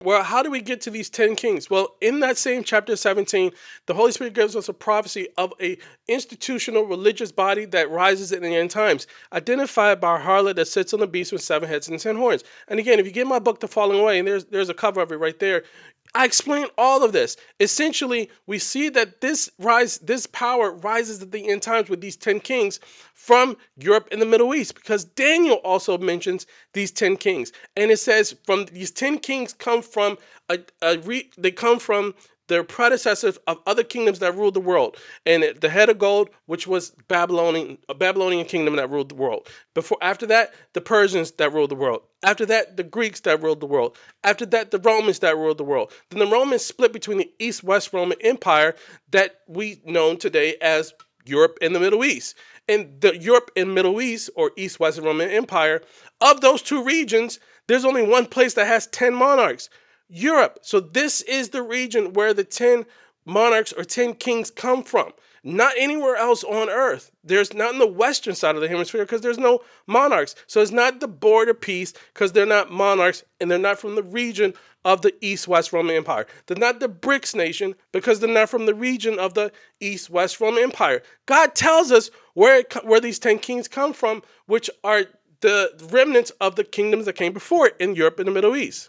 Well, how do we get to these 10 kings? Well, in that same chapter 17, the Holy Spirit gives us a prophecy of a institutional religious body that rises in the end times, identified by a harlot that sits on the beast with 7 heads and 10 horns. And again, if you get my book, The Falling Away, and there's a cover of it right there, I explain all of this. Essentially, we see that this power rises at the end times with these 10 kings from Europe and the Middle East, because Daniel also mentions these 10 kings, and it says from these 10 kings come from they come from their predecessors of other kingdoms that ruled the world, and the head of gold, which was a Babylonian kingdom that ruled the world. After that, the Persians that ruled the world. After that, the Greeks that ruled the world. After that, the Romans that ruled the world. Then the Romans split between the East-West Roman Empire that we know today as Europe and the Middle East. And the Europe and Middle East, or East-West Roman Empire, of those two regions, there's only one place that has 10 monarchs, Europe. So this is the region where the 10 monarchs or 10 kings come from. Not anywhere else on earth. There's not in the western side of the hemisphere because there's no monarchs. So it's not the border peace because they're not monarchs and they're not from the region of the East-West Roman Empire. They're not the BRICS nation because they're not from the region of the East-West Roman Empire. God tells us where these 10 kings come from, which are the remnants of the kingdoms that came before it in Europe and the Middle East.